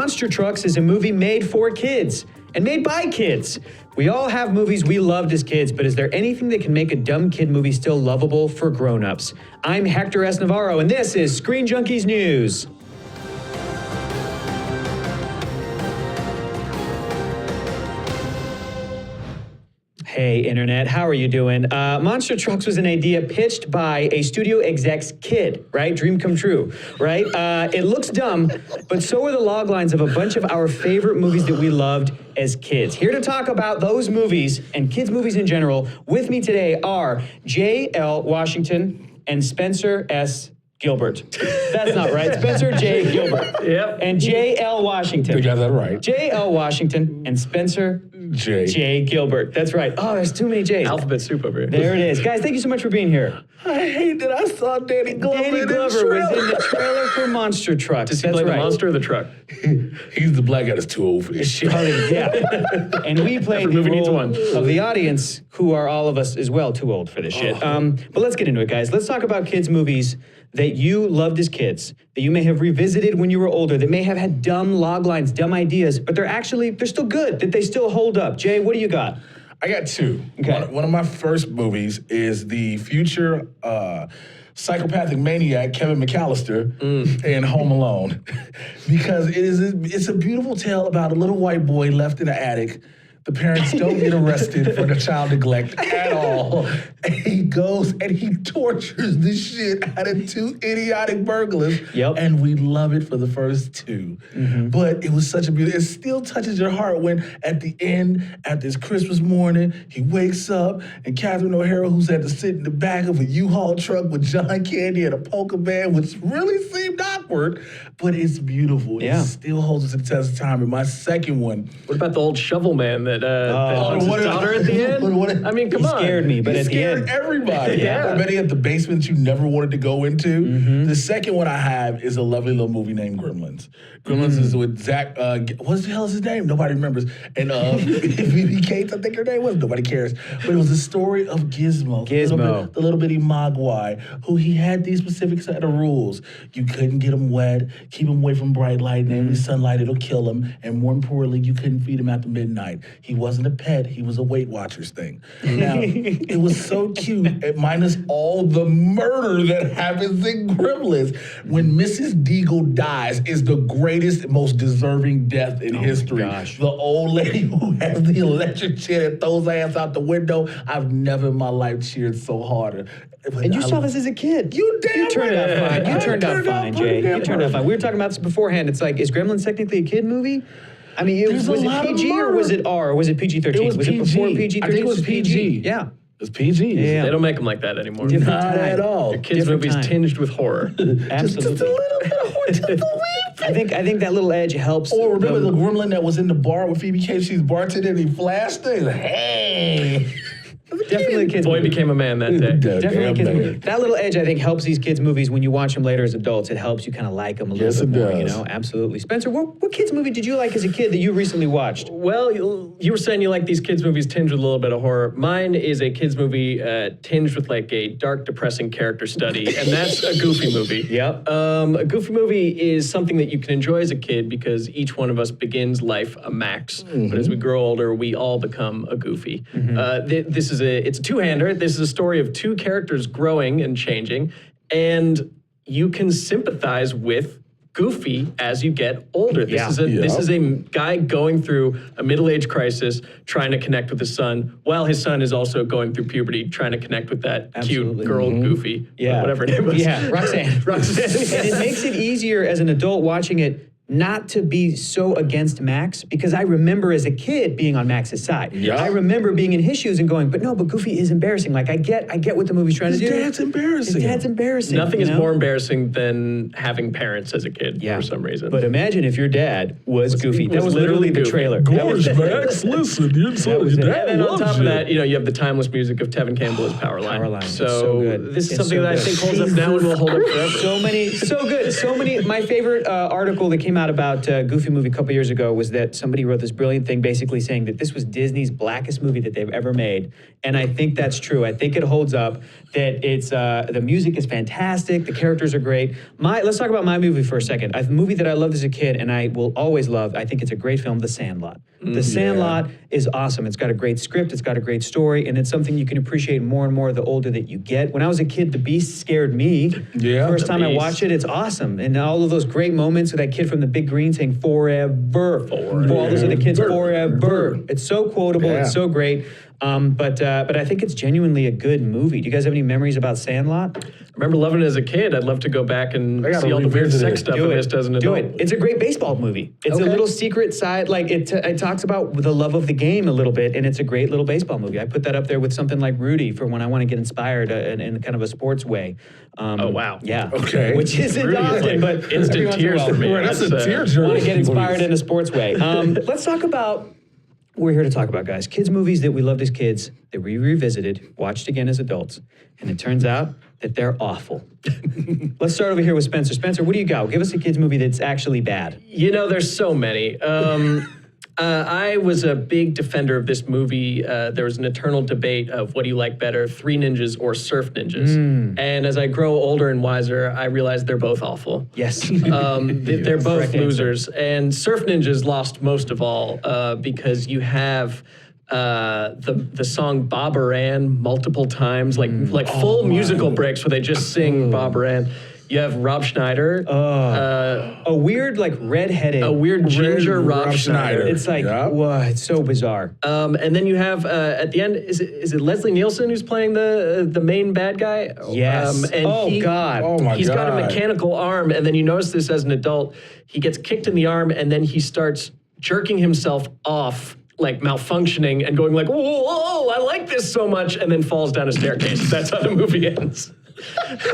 Monster Trucks is a movie made for kids and made by kids. We all have movies we loved as kids, but is there anything that can make a dumb kid movie still lovable for grown-ups? I'm Hector S. Navarro, and this is Screen Junkies News. Hey, Internet, how are you doing? Monster Trucks was an idea pitched by a studio exec's kid, right? Dream come true, right? It looks dumb, but so are the log lines of a bunch of our favorite movies that we loved as kids. Here to talk about those movies and kids' movies in general with me today are J.L. Washington and Spencer S. Gilbert. That's not right. Spencer J. Gilbert. Yep. And J.L. Washington. You got that right. J.L. Washington and Spencer J. Gilbert. That's right. Oh, there's too many J's. Alphabet soup over here. There it is. Guys, thank you so much for being here. I hate that I saw Danny Glover. Danny Glover was in the trailer for Monster Trucks. Does he play the monster or the truck? He's the black guy that's too old for this shit. Yeah. And we played the movie needs role one. of the audience, who are all of us as well too old for this shit. But let's get into it, guys. Let's talk about kids' movies that you loved as kids, that you may have revisited when you were older, that may have had dumb log lines, dumb ideas, but they're still good, that they still hold up. Jay, what do you got? I got two. Okay. One of my first movies is the future psychopathic maniac Kevin McAllister in Home Alone, because it's a beautiful tale about a little white boy left in an attic. The parents don't get arrested for the child neglect at all. And he goes and he tortures the shit out of two idiotic burglars. Yep. And we love it for the first two. Mm-hmm. But it was such a beautiful, it still touches your heart when at the end, at this Christmas morning, he wakes up and Catherine O'Hara, who's had to sit in the back of a U-Haul truck with John Candy and a polka band, which really seemed awkward, but it's beautiful. Yeah. It still holds us to the test of time. And my second one. What about the old shovel man that hunts his daughter at the end? I mean, come on. He scared me, but He at the scared end. everybody. Yeah. Or better yet, the basement you never wanted to go into. Mm-hmm. The second one I have is a lovely little movie named Gremlins. Gremlins is with Zach, what the hell is his name? Nobody remembers. And Phoebe Cates, I think her name was. Nobody cares. But it was a story of Gizmo. The little bitty Mogwai, who he had these specific set of rules. You couldn't get him wet, keep him away from bright light, namely sunlight, it'll kill him. And more importantly, you couldn't feed him after midnight. He wasn't a pet, he was a Weight Watchers thing. Now, it was so cute, minus all the murder that happens in Gremlins. When Mrs. Deagle dies is the greatest, most deserving death in history. Gosh. The old lady who has the electric chair that throws her ass out the window. I've never in my life cheered so hard. And you saw this as a kid. You turned out fine. You turned out fine, Jay. You turned out fine. We were talking about this beforehand. It's like, is Gremlins technically a kid movie? I mean, was it PG or was it R or was it PG-13? Was it before PG-13? I think it was PG. Yeah. It's PG. Yeah. They don't make them like that anymore. Not at all. Your kids' movies tinged with horror. Absolutely. Just a little bit of horror, just a wee bit. I think that little edge helps. Or remember the gremlin that was in the bar with Phoebe Cates? She's bartending and he flashed her. He's like, hey. Definitely a kid's Boy movie. became a man that day. Definitely a kid's movie. That little edge, I think, helps these kids' movies when you watch them later as adults. It helps you kind of like them a little bit more, you know? Absolutely. Spencer, what kids' movie did you like as a kid that you recently watched? Well, you were saying you like these kids' movies tinged with a little bit of horror. Mine is a kids' movie tinged with like a dark, depressing character study, and that's a Goofy movie. Yep. A Goofy movie is something that you can enjoy as a kid because each one of us begins life a Max, but as we grow older, we all become a Goofy. It's a two-hander. This is a story of two characters growing and changing, and you can sympathize with Goofy as you get older. This is a guy going through a middle-age crisis, trying to connect with his son, while his son is also going through puberty, trying to connect with that cute girl Goofy, whatever her name was. Yeah, Roxanne. And it makes it easier as an adult watching it not to be so against Max, because I remember as a kid being on Max's side. Yeah. I remember being in his shoes and going, but Goofy is embarrassing. Like I get what the movie's trying to do. His dad's embarrassing. His dad's embarrassing. Nothing is more embarrassing than having parents as a kid for some reason. But imagine if your dad was Goofy. That was literally the trailer. Gosh, Max, listen, your dad and then on loves top you. of that, you have the timeless music of Tevin Campbell as Powerline. Powerline. So good. this is It's something so that I good. think holds up now and will hold up forever. So good. My favorite article that came out out about Goofy movie a couple years ago was that somebody wrote this brilliant thing basically saying that this was Disney's blackest movie that they've ever made. And I think that's true. I think it holds up, that it's the music is fantastic, the characters are great. Let's talk about my movie for a second. A movie that I loved as a kid and I will always love, I think it's a great film, The Sandlot. The Sandlot is awesome. It's got a great script, it's got a great story, and it's something you can appreciate more and more the older that you get. When I was a kid, The Beast scared me. Yeah. First time I watched it, it's awesome. And all of those great moments with that kid from The Big Green saying forever. For all those other kids, forever. It's so quotable, it's so great. But I think it's genuinely a good movie. Do you guys have any memories about Sandlot? I remember loving it as a kid. I'd love to go back and see all the weird sex stuff I missed as an adult. Do it. It's a great baseball movie. It's a little secret side. Like it talks about the love of the game a little bit, and it's a great little baseball movie. I put that up there with something like Rudy for when I want to get inspired in kind of a sports way. Oh, wow. Yeah. Okay. Which isn't often, but instant tears for me. Right, that's a tear jerker. Want to get inspired in a sports way. Let's talk about. We're here to talk about, guys, kids' movies that we loved as kids, that we revisited, watched again as adults, and it turns out that they're awful. Let's start over here with Spencer. Spencer, what do you got? Give us a kids' movie that's actually bad. You know, there's so many. I was a big defender of this movie. There was an eternal debate of what do you like better, Three Ninjas or Surf Ninjas? And as I grow older and wiser, I realize they're both awful. Yes. They're both Correct losers. And Surf Ninjas lost most of all because you have the song Bob Aran multiple times, like full musical breaks where they just sing Bob Aran. You have Rob Schneider. A weird, like, redheaded. A weird ginger Rob Schneider. It's like, whoa, it's so bizarre. And then you have, at the end, is it Leslie Nielsen who's playing the main bad guy? Yes. And God. Oh, my He's God. got a mechanical arm, and then you notice this as an adult. He gets kicked in the arm, and then he starts jerking himself off, like malfunctioning, and going like, whoa, I like this so much, and then falls down a staircase. That's how the movie ends.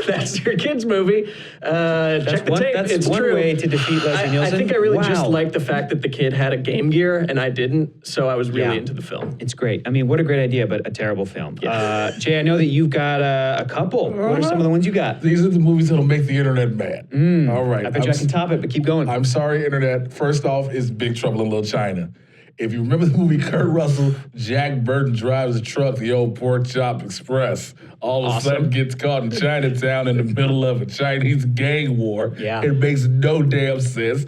That's your kids' movie. Check the tape. That's it's one true. way to defeat Leslie Nielsen. I think I really just Wow. liked the fact that the kid had a Game Gear and I didn't, so I was really into the film. It's great. I mean, what a great idea, but a terrible film. Jay, I know that you've got a couple. What are some of the ones you got? These are the movies that'll make the internet mad. All right. I bet you I can top it, but keep going. I'm sorry, internet. First off is Big Trouble in Little China. If you remember the movie Kurt Russell, Jack Burton drives a truck, the old Pork Chop Express. All of a sudden gets caught in Chinatown in the middle of a Chinese gang war. Yeah. It makes no damn sense.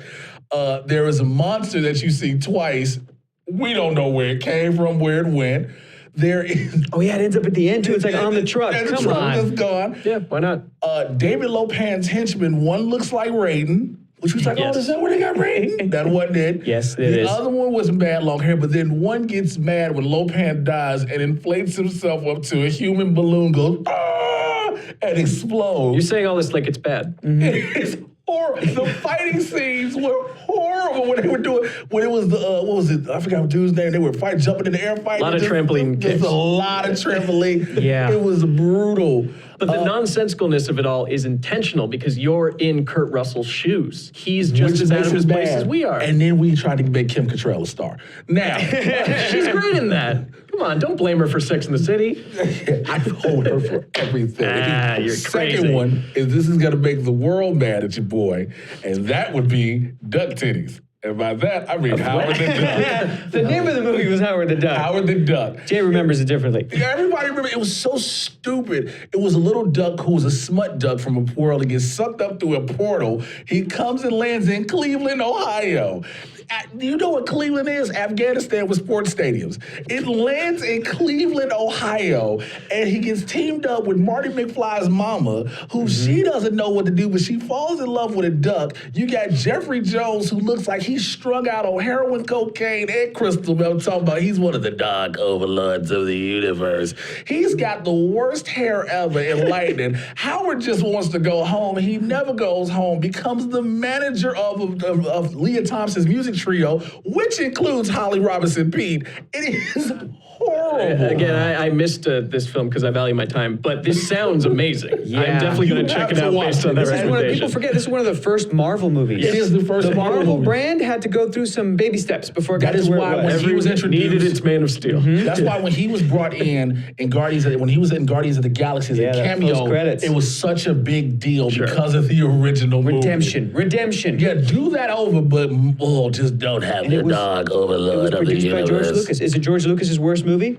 There is a monster that you see twice. We don't know where it came from, where it went. There is... Oh, yeah, it ends up at the end, too. It's like on the truck. And the Come truck on. is gone. Yeah, why not? David Lopan's henchman, one looks like Raiden. Which was like, Yes. oh, is that where they got Raiden? That wasn't it. Yes, it the is. The other one was bad long hair, but then one gets mad when Lopan dies and inflates himself up to a human balloon, goes, ah, and explodes. You're saying all this like it's bad. It's horrible. The fighting scenes were horrible when they were doing, when it was the, what was it? I forgot what dude's name. They were fighting, jumping in the air fighting. A lot of trampoline Just kicks. a lot of trampoline. Yeah. It was brutal. But the nonsensicalness of it all is intentional because you're in Kurt Russell's shoes. He's just Which as out makes of it his place bad. as we are. And then we tried to make Kim Cattrall a star. Now, She's great in that. Come on, don't blame her for Sex in the City. I hold her for everything. You're Second crazy. one is this is going to make the world mad at your boy, and that would be Duck Titties. And by that, I mean Howard the Duck. The name of the movie was Howard the Duck. Howard the Duck. Jay remembers it differently. Yeah, everybody remember, it was so stupid. It was a little duck who was a smut duck from a world. He gets sucked up through a portal. He comes and lands in Cleveland, Ohio. Do you know what Cleveland is? Afghanistan with sports stadiums. It lands in Cleveland, Ohio, and he gets teamed up with Marty McFly's mama, who she doesn't know what to do, but she falls in love with a duck. You got Jeffrey Jones, who looks like he's strung out on heroin, cocaine, and crystal meth. I'm talking about he's one of the dark overlords of the universe. He's got the worst hair ever in lightning. Howard just wants to go home. He never goes home, becomes the manager of Leah Thompson's music trio, which includes Holly Robinson Pete. It is horrible. Again, I missed this film because I value my time, but this sounds amazing. Yeah. I'm definitely going You to check have it to out watch based on it. that This is one of, recommendation. people forget this is one of the first Marvel movies. It is the first The Marvel Marvel movie. brand had to go through some baby steps before it got That is to where why it was. when he was introduced, needed its Man of Steel. That's why when he was brought in Guardians, when he was in Guardians of the Galaxy as Yeah, a that cameo, post-credits. it was such a big deal because of the original movie. Redemption. Yeah, do that over, but just don't have the dog It overload was of the produced by universe. George Lucas. Is it George Lucas's worst movie?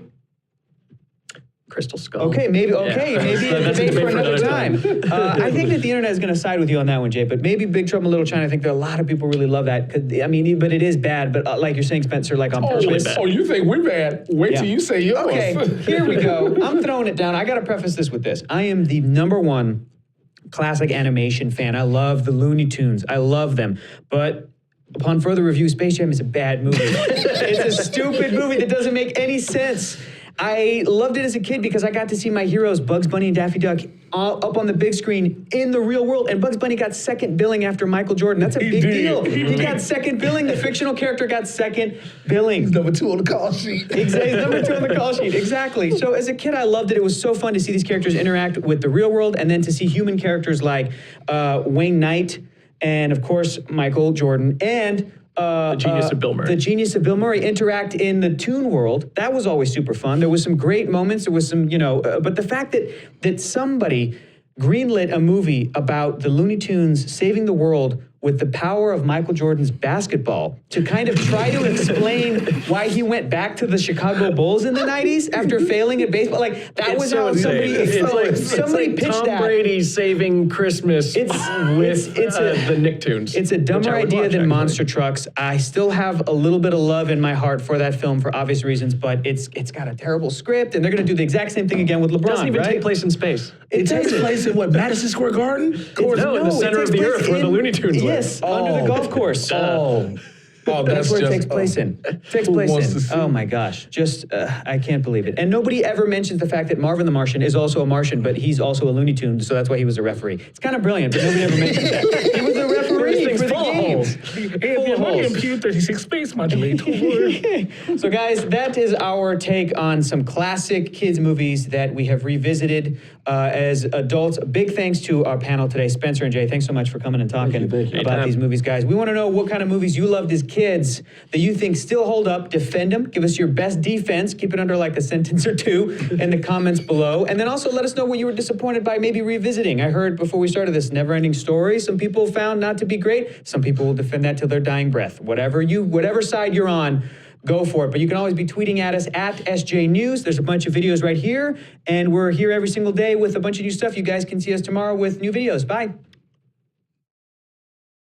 Crystal Skull. Okay, maybe Yeah. maybe a That's a debate for another time. I think that the internet is going to side with you on that one, Jay. But maybe Big Trouble in Little China. I think that a lot of people really love that. I mean, but it is bad. But like you're saying, Spencer, like on purpose. Oh, you think we're bad? Wait till you say yours. Okay, here we go. I'm throwing it down. I got to preface this with this. I am the #1 classic animation fan. I love the Looney Tunes. I love them. But upon further review, Space Jam is a bad movie. It's a stupid movie that doesn't make any sense. I loved it as a kid because I got to see my heroes, Bugs Bunny and Daffy Duck, all up on the big screen in the real world. And Bugs Bunny got second billing after Michael Jordan. That's a big deal. He got second billing. The fictional character got second billing. He's #2 on the call sheet. Exactly, #2 on the call sheet. Exactly. So as a kid, I loved it. It was so fun to see these characters interact with the real world, and then to see human characters like Wayne Knight, and of course Michael Jordan, and The Genius of Bill Murray. The Genius of Bill Murray interact in the Toon world. That was always super fun. There was some great moments. There was some, but the fact that somebody greenlit a movie about the Looney Tunes saving the world with the power of Michael Jordan's basketball to kind of try to explain why he went back to the Chicago Bulls in the 90s after failing at baseball. Like, that was how somebody pitched Tom that. Brady saving Christmas with the Nicktoons. It's a dumber which I would idea watch, than actually. Monster Trucks. I still have a little bit of love in my heart for that film for obvious reasons, but it's got a terrible script, and they're going to do the exact same thing again with LeBron, It doesn't even right? take place in space. It takes place in what, Madison Square Garden? No, in the center of the earth where the Looney Tunes live. Yes, under the golf course. That's where it takes place in. Oh my gosh, I can't believe it. And nobody ever mentions the fact that Marvin the Martian is also a Martian, but he's also a Looney Tune, so that's why he was a referee. It's kind of brilliant, but nobody ever mentions that. He was a referee for the games. Full of holes. Impute 36 space modulator. So guys, that is our take on some classic kids movies that we have revisited as adults. Big thanks to our panel today, Spencer and Jay. Thanks so much for coming and talking about these movies, guys. We want to know what kind of movies you loved as kids that you think still hold up. Defend them. Give us your best defense. Keep it under like a sentence or two in the comments below. And then also let us know what you were disappointed by maybe revisiting. I heard before we started this Never-Ending Story, some people found not to be great. Some people will defend that till their dying breath. Whatever side you're on, go for it. But you can always be tweeting at us at SJ News. There's a bunch of videos right here. And we're here every single day with a bunch of new stuff. You guys can see us tomorrow with new videos. Bye.